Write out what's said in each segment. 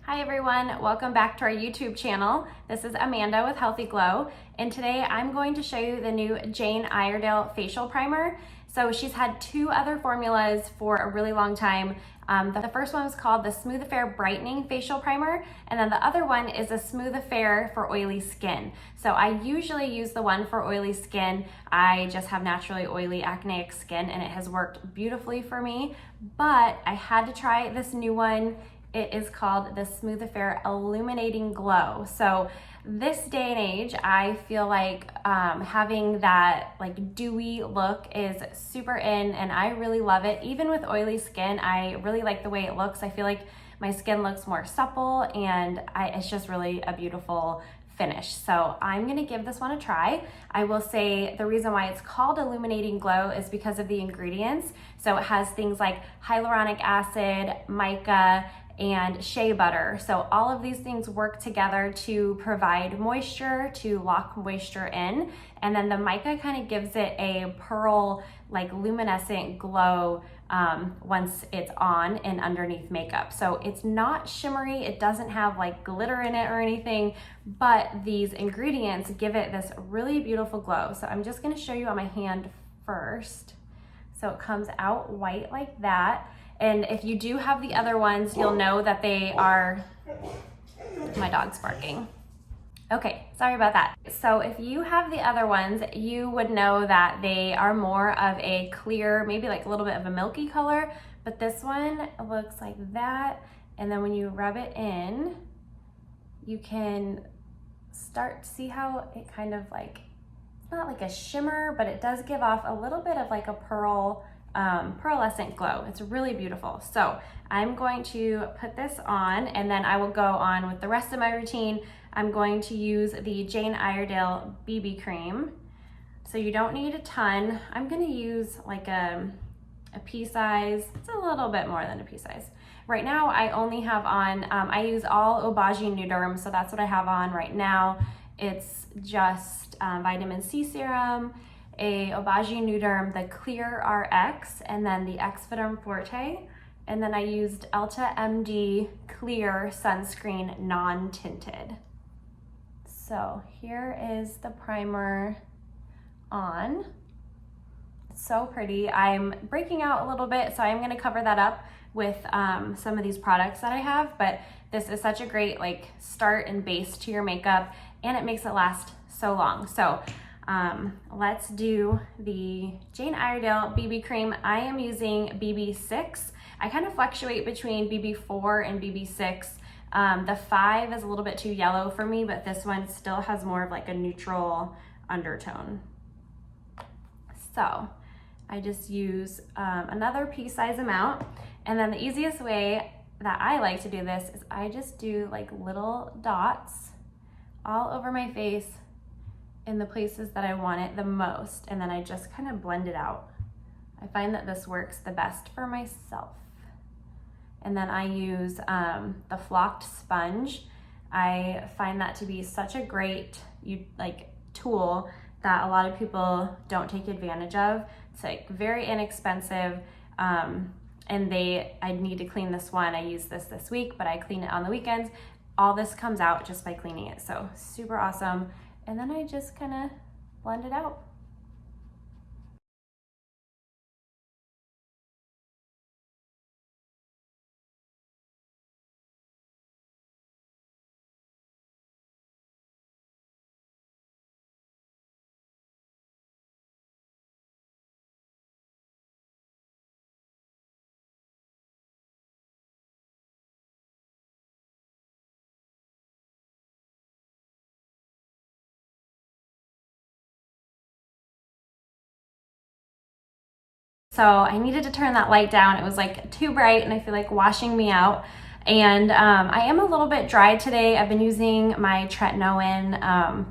Hi everyone, welcome back to our YouTube channel. This is Amanda with Healthy Glow, and today I'm going to show you the new Jane Iredale facial primer. So she's had two other formulas for a really long time. The first one was called the Smooth Affair Brightening Facial Primer, and then the other one is a Smooth Affair for oily skin. So I usually use the one for oily skin. I just have naturally oily acneic skin and it has worked beautifully for me, but I had to try this new one. It is called the Smooth Affair Illuminating Glow. So this day and age, I feel like having that like dewy look is super in, and I really love it. Even with oily skin, I really like the way it looks. I feel like my skin looks more supple, and it's just really a beautiful finish. So I'm gonna give this one a try. I will say the reason why it's called Illuminating Glow is because of the ingredients. So it has things like hyaluronic acid, mica, and shea butter. So all of these things work together to provide moisture, to lock moisture in. And then the mica kind of gives it a pearl, like luminescent glow once it's on and underneath makeup. So it's not shimmery, it doesn't have like glitter in it or anything, but these ingredients give it this really beautiful glow. So I'm just gonna show you on my hand first. So it comes out white like that. And if you do have the other ones, you'll know that they are, my dog's barking. Okay, sorry about that. So if you have the other ones, you would know that they are more of a clear, maybe like a little bit of a milky color, but this one looks like that. And then when you rub it in, you can start to see how it kind of like, it's not like a shimmer, but it does give off a little bit of like a pearlescent glow. It's really beautiful. So I'm going to put this on, and then I will go on with the rest of my routine. I'm going to use the Jane Iredale BB Cream. So you don't need a ton. I'm gonna use like a pea size. It's a little bit more than a pea size. Right now I only have on, I use all Obagi Nuderm, so that's what I have on right now. It's just vitamin C serum, a Obagi Nuderm, the Clear RX, and then the Exviderm Forte. And then I used Elta MD Clear Sunscreen Non-Tinted. So here is the primer on. It's so pretty. I'm breaking out a little bit, so I'm gonna cover that up with some of these products that I have, but this is such a great like start and base to your makeup, and it makes it last so long. So let's do the Jane Iredale BB Cream. I am using BB6. I kind of fluctuate between BB4 and BB6. The 5 is a little bit too yellow for me, but this one still has more of like a neutral undertone. So I just use another pea size amount. And then the easiest way that I like to do this is I just do like little dots all over my face in the places that I want it the most, and then I just kind of blend it out. I find that this works the best for myself. And then I use the flocked sponge. I find that to be such a great tool that a lot of people don't take advantage of. It's like very inexpensive, and I need to clean this one. I use this week, but I clean it on the weekends. All this comes out just by cleaning it, so super awesome. And then I just kind of blend it out. So I needed to turn that light down. It was like too bright and I feel like washing me out. And I am a little bit dry today. I've been using my tretinoin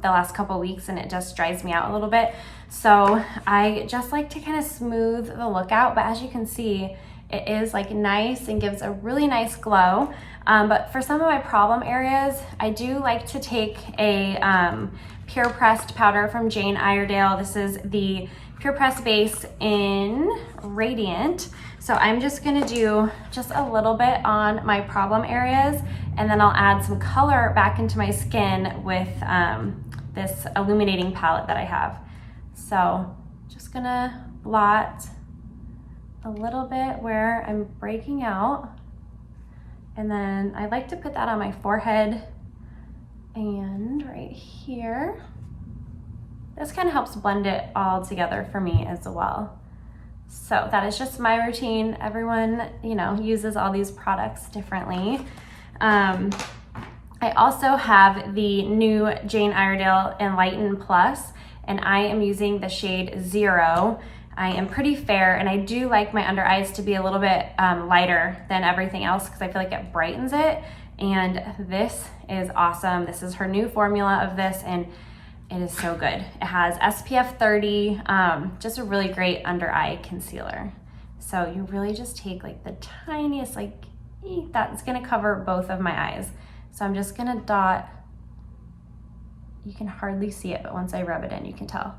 the last couple weeks, and it just dries me out a little bit. So I just like to kind of smooth the look out, but as you can see, it is like nice and gives a really nice glow. But for some of my problem areas, I do like to take a pure pressed powder from Jane Iredale. This is the Pure Press Base in Radiant. So I'm just gonna do just a little bit on my problem areas, and then I'll add some color back into my skin with this Illuminating palette that I have. So just gonna blot a little bit where I'm breaking out. And then I like to put that on my forehead and right here. This kind of helps blend it all together for me as well. So that is just my routine. Everyone, you know, uses all these products differently. I also have the new Jane Iredale Enlightened Plus, and I am using the shade 0. I am pretty fair, and I do like my under eyes to be a little bit lighter than everything else because I feel like it brightens it. And this is awesome. This is her new formula of this, and it is so good. It has SPF 30, just a really great under eye concealer. So you really just take like the tiniest, like, that's gonna cover both of my eyes. So I'm just gonna dot, you can hardly see it, but once I rub it in, you can tell.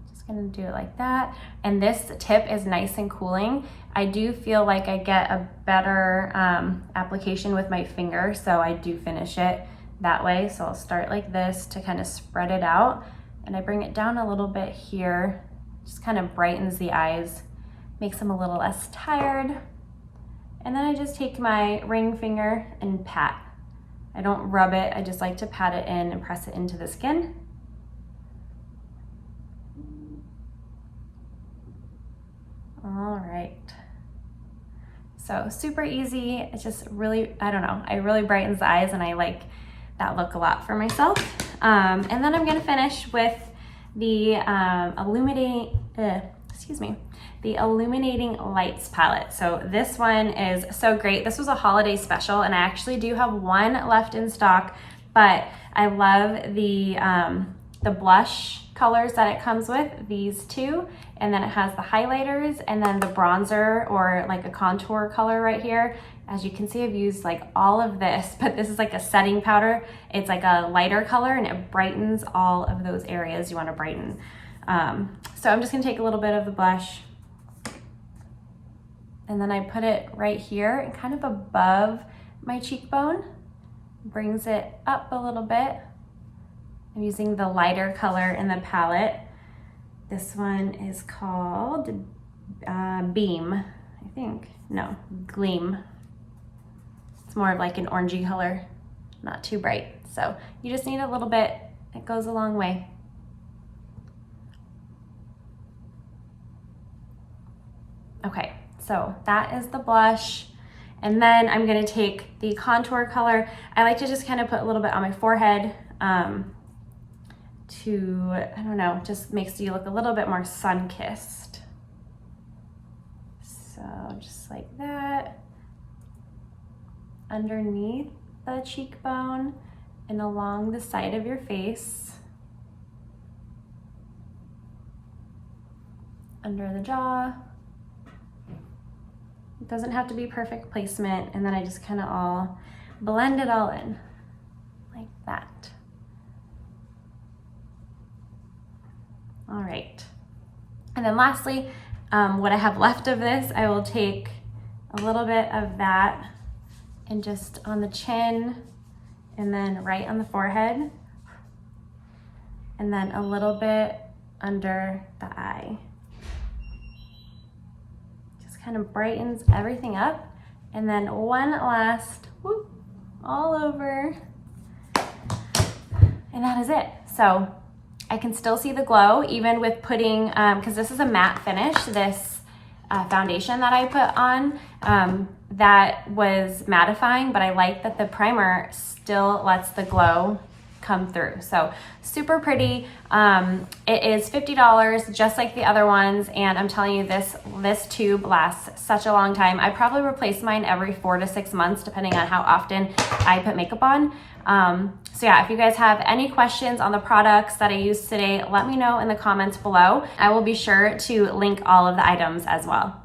Just gonna do it like that. And this tip is nice and cooling. I do feel like I get a better application with my finger, so I do finish it that way. So I'll start like this to kind of spread it out, and I bring it down a little bit here. Just kind of brightens the eyes, makes them a little less tired. And then I just take my ring finger and pat. I don't rub it, I just like to pat it in and press it into the skin. All right. So super easy. It's just really, I don't know, it really brightens the eyes, and I like that look a lot for myself. And then I'm gonna finish with the the Illuminating Lights palette. So this one is so great. This was a holiday special, and I actually do have one left in stock, but I love the blush colors that it comes with, these two, and then it has the highlighters and then the bronzer or like a contour color right here. As you can see, I've used like all of this, but this is like a setting powder. It's like a lighter color, and it brightens all of those areas you want to brighten. So I'm just gonna take a little bit of the blush, and then I put it right here and kind of above my cheekbone, brings it up a little bit. I'm using the lighter color in the palette. This one is called Beam, I think. No, Gleam. It's more of like an orangey color, not too bright. So you just need a little bit, it goes a long way. Okay, so that is the blush. And then I'm gonna take the contour color. I like to just kind of put a little bit on my forehead to, I don't know, just makes you look a little bit more sun-kissed. So just like that, underneath the cheekbone and along the side of your face, under the jaw. It doesn't have to be perfect placement, and then I just kind of all blend it all in like that. All right, and then lastly, what I have left of this, I will take a little bit of that and just on the chin, and then right on the forehead, and then a little bit under the eye. Just kind of brightens everything up. And then one last whoop, all over, and that is it. So I can still see the glow even with putting, because this is a matte finish, this foundation that I put on, that was mattifying, but I like that the primer still lets the glow come through. So super pretty. It is $50 just like the other ones, and I'm telling you, this tube lasts such a long time. I probably replace mine every 4 to 6 months depending on how often I put makeup on. So yeah, if you guys have any questions on the products that I used today, let me know in the comments below. I will be sure to link all of the items as well.